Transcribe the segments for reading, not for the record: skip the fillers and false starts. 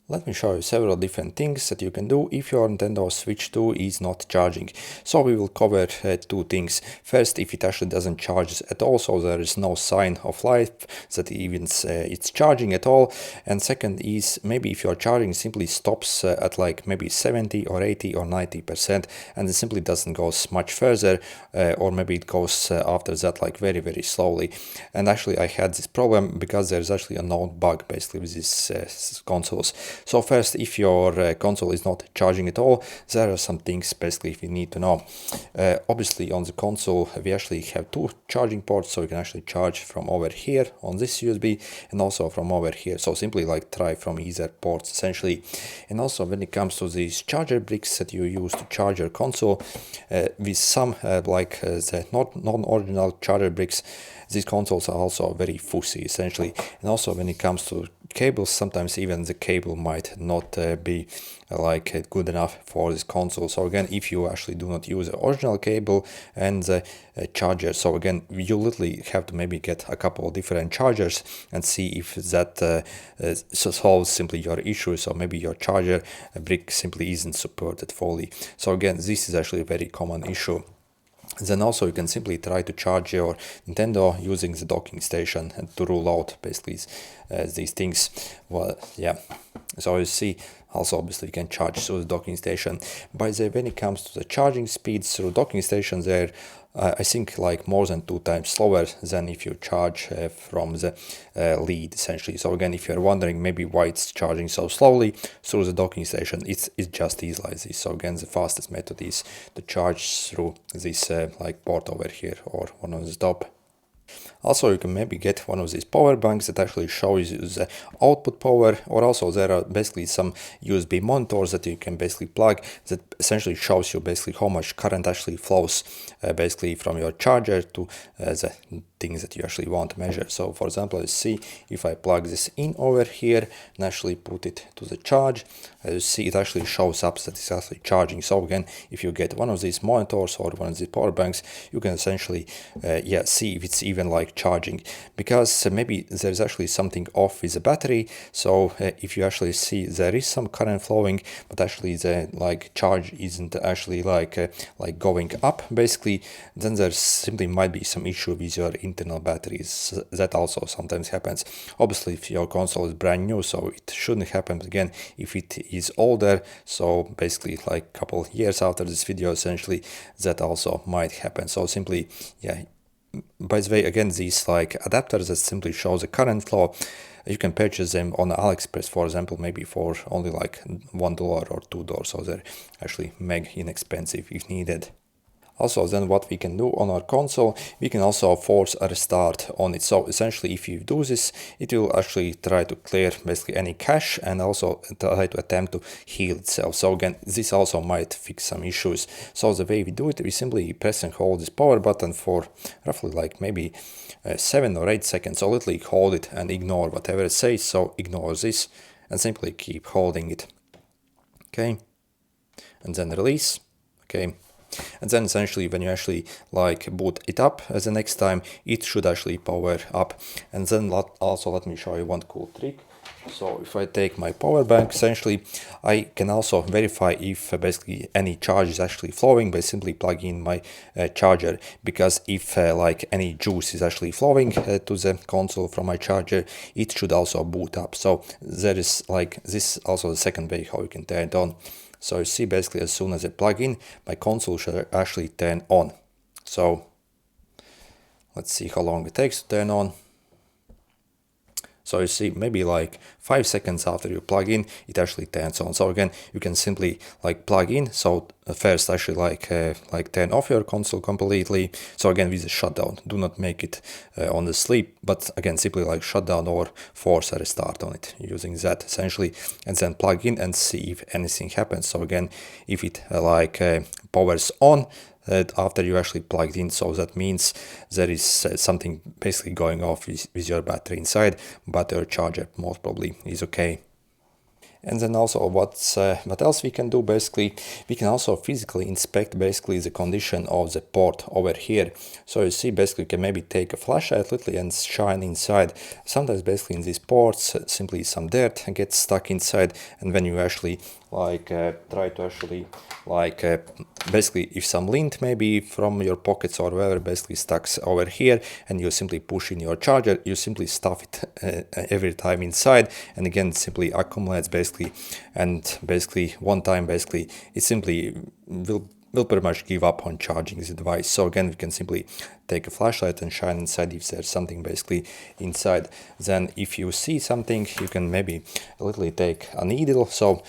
Let me show you several different things that you can do if your Nintendo Switch 2 is not charging. So we will cover two things. First, if it actually doesn't charge at all, so there is no sign of life that even it's charging at all. And second is maybe if your charging simply stops at like maybe 70 or 80 or 90% and it simply doesn't go much further, or maybe it goes after that like very slowly. And actually I had this problem because there's actually a known bug basically with these consoles. So first, if your console is not charging at all, there are some things basically we need to know. Obviously on the console we actually have two charging ports, so you can actually charge from over here on this USB and also from over here. So simply like try from either ports essentially. And also when it comes to these charger bricks that you use to charge your console, with some the non-original charger bricks, these consoles are also very fussy essentially. And also when it comes to cables, sometimes even the cable might not be good enough for this console. So again, if you actually do not use the original cable and the charger, so again you literally have to maybe get a couple of different chargers and see if that solves simply your issue. So maybe your charger brick simply isn't supported fully. So again, this is actually a very common issue. Then also you can simply try to charge your Nintendo using the docking station and to rule out basically these things. Well, yeah, so you see also obviously you can charge through the docking station. By the way, when it comes to the charging speeds through docking stations, they're I think like more than 2 times slower than if you charge from the lead essentially. So again, if you're wondering maybe why it's charging so slowly through the docking station, it's just easy like this. So again, the fastest method is to charge through this port over here or one on the top. Also, you can maybe get one of these power banks that actually shows you the output power, or also there are basically some USB monitors that you can basically plug that essentially shows you basically how much current actually flows basically from your charger to the things that you actually want to measure. So for example, you see if I plug this in over here and actually put it to the charge, as you see it actually shows up that it's actually charging. So again, if you get one of these monitors or one of these power banks, you can essentially see if it's even like charging, because maybe there's actually something off with the battery. So if you actually see there is some current flowing, but actually the charge isn't actually going up basically, then there simply might be some issue with your internal batteries. That also sometimes happens. Obviously if your console is brand new, so it shouldn't happen. But again, if it is older, so basically like a couple years after this video essentially, that also might happen. So simply, yeah, by the way, again, these adapters that simply show the current flow, you can purchase them on AliExpress, for example, maybe for only like $1 or $2, so they're actually mega inexpensive if needed. Also, then what we can do on our console, we can also force a restart on it. So essentially, if you do this, it will actually try to clear basically any cache and also try to attempt to heal itself. So again, this also might fix some issues. So the way we do it, we simply press and hold this power button for roughly like maybe 7 or 8 seconds. So literally hold it and ignore whatever it says. So ignore this and simply keep holding it. Okay, and then release. Okay. And then essentially when you actually boot it up the next time, it should actually power up. And then also let me show you one cool trick. So if I take my power bank, essentially I can also verify if basically any charge is actually flowing by simply plugging in my charger, because if any juice is actually flowing to the console from my charger, it should also boot up. So there is this also the second way how you can turn it on. So you see basically as soon as I plug in, my console should actually turn on. So let's see how long it takes to turn on. So you see maybe like 5 seconds after you plug in, it actually turns on. So again, you can simply plug in. So first actually turn off your console completely. So again, with the shutdown, do not make it on the sleep, but again, simply shut down or force a restart on it using that essentially, and then plug in and see if anything happens. So again, if it powers on, after you actually plugged in, so that means there is something basically going off with your battery inside, but your charger most probably is okay. And then also what else we can do, basically we can also physically inspect basically the condition of the port over here. So you see, basically you can maybe take a flashlight literally and shine inside. Sometimes basically in these ports simply some dirt gets stuck inside, and when you actually try to actually basically if some lint maybe from your pockets or whatever basically stuck over here, and you simply push in your charger, you simply stuff it every time inside, and again it simply accumulates basically, and basically one time basically it simply will pretty much give up on charging this device. So again, we can simply take a flashlight and shine inside if there's something basically inside. Then if you see something, you can maybe literally take a needle. So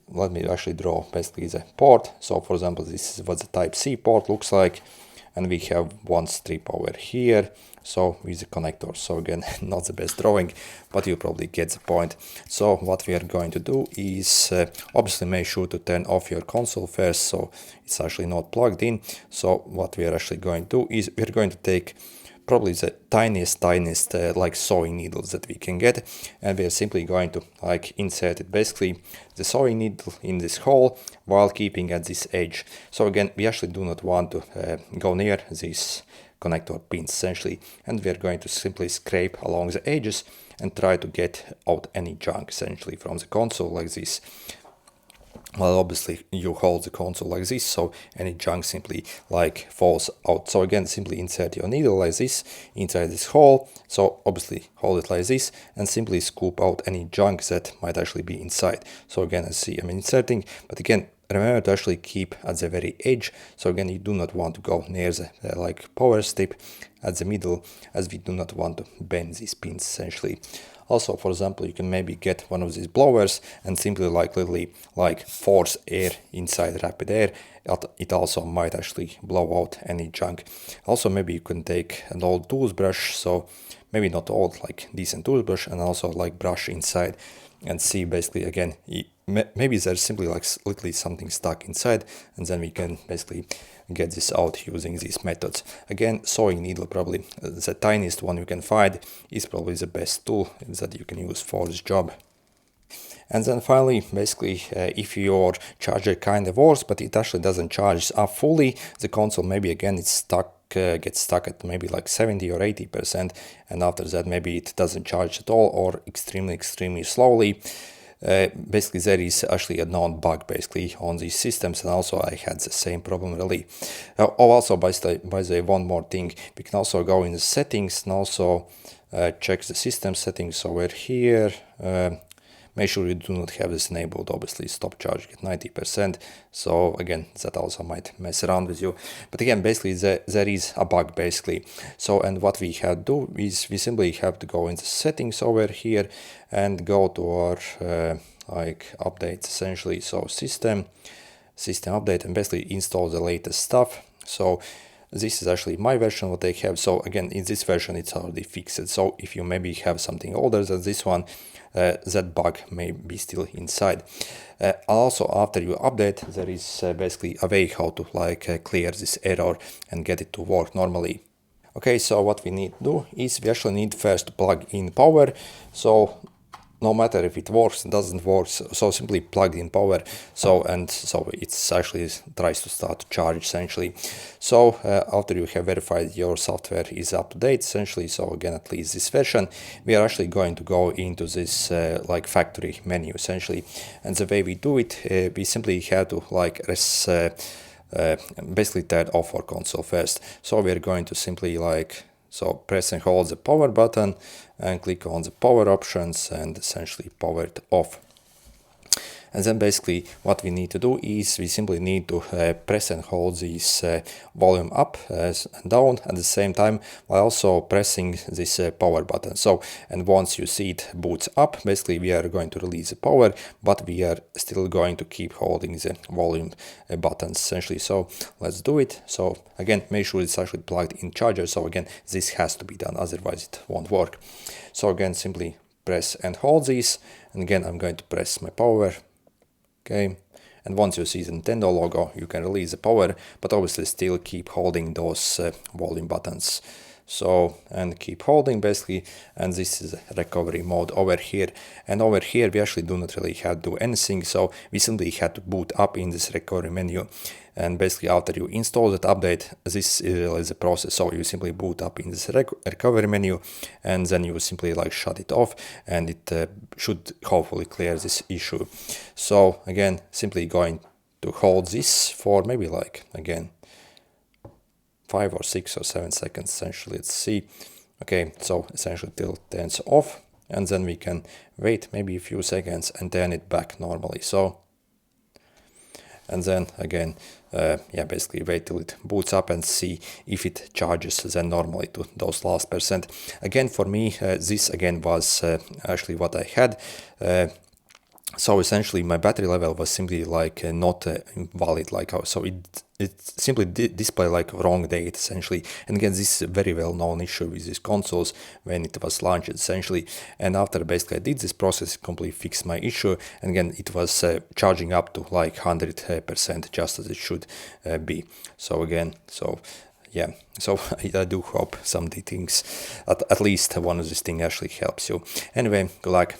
let me actually draw basically the port. So for example, this is what the type C port looks like, and we have one strip over here, so with the connector. So again, not the best drawing, but you probably get the point. So what we are going to do is obviously make sure to turn off your console first, so it's actually not plugged in. So what we are actually going to do is we're going to take probably the tiniest like sewing needles that we can get, and we are simply going to insert it basically the sewing needle in this hole while keeping at this edge. So again, we actually do not want to go near these connector pins essentially, and we are going to simply scrape along the edges and try to get out any junk essentially from the console like this. Well, obviously you hold the console like this, so any junk simply falls out. So again, simply insert your needle like this inside this hole. So obviously hold it like this and simply scoop out any junk that might actually be inside. So again, I see I'm inserting, but again, remember to actually keep at the very edge. So again, you do not want to go near the power strip at the middle, as we do not want to bend these pins essentially. Also, for example, you can maybe get one of these blowers and simply literally force air inside rapid air. It also might actually blow out any junk. Also, maybe you can take an old toothbrush, so maybe not old, decent toothbrush, and also brush inside and see basically again, maybe there's simply literally something stuck inside, and then we can basically get this out using these methods. Again, sewing needle, probably the tiniest one you can find, is probably the best tool that you can use for this job. And then finally, basically, if your charger kind of works, but it actually doesn't charge up fully, the console maybe again it's stuck, gets stuck at maybe 70 or 80%, and after that maybe it doesn't charge at all or extremely slowly. Basically there is actually a known bug basically on these systems, and also I had the same problem really. Also by the way, one more thing, we can also go in the settings and also check the system settings over here. Make sure you do not have this enabled, obviously stop charging at 90%. So again, that also might mess around with you. But again, basically there is a bug basically. So, and what we have to do is we simply have to go into settings over here and go to our updates essentially. So system update, and basically install the latest stuff. So this is actually my version what they have. So again, in this version it's already fixed. So if you maybe have something older than this one, that bug may be still inside. Also, after you update, there is basically a way how to clear this error and get it to work normally. Okay, so what we need to do is we actually need first to plug in power. So no matter if it works, doesn't work, so simply plug in power. So it's actually tries to start to charge essentially. So after you have verified your software is up to date essentially, so again at least this version, we are actually going to go into this factory menu essentially. And the way we do it, we simply have to basically turn off our console first. So we're going to simply so press and hold the power button and click on the power options and essentially power it off. And then basically what we need to do is we simply need to press and hold this volume up and down at the same time, while also pressing this power button. So, and once you see it boots up, basically we are going to release the power, but we are still going to keep holding the volume buttons essentially. So let's do it. So again, make sure it's actually plugged in charger. So again, this has to be done, otherwise it won't work. So again, simply press and hold these, and again I'm going to press my power. Okay, and once you see the Nintendo logo, you can release the power, but obviously still keep holding those volume buttons. So, and keep holding basically, and this is recovery mode over here. And over here we actually do not really have to do anything, so we simply had to boot up in this recovery menu. And basically after you install that update, this is the process. So you simply boot up in this recovery menu, and then you simply like shut it off, and it should hopefully clear this issue. So again, simply going to hold this for maybe like, again, 5 or 6 or 7 seconds essentially. Let's see. Okay, so essentially till it turns off, and then we can wait maybe a few seconds and turn it back normally. So, and then again, yeah, basically wait till it boots up and see if it charges then normally to those last percent. Again, for me, this again was actually what I had. So essentially my battery level was simply like not valid, like so it simply display like wrong date essentially. And again, this is a very well known issue with these consoles when it was launched essentially. And after basically I did this process, it completely fixed my issue, and again it was charging up to like 100% just as it should be. So again, so yeah, so I do hope some of the things, at least one of these things actually helps you. Anyway, good luck.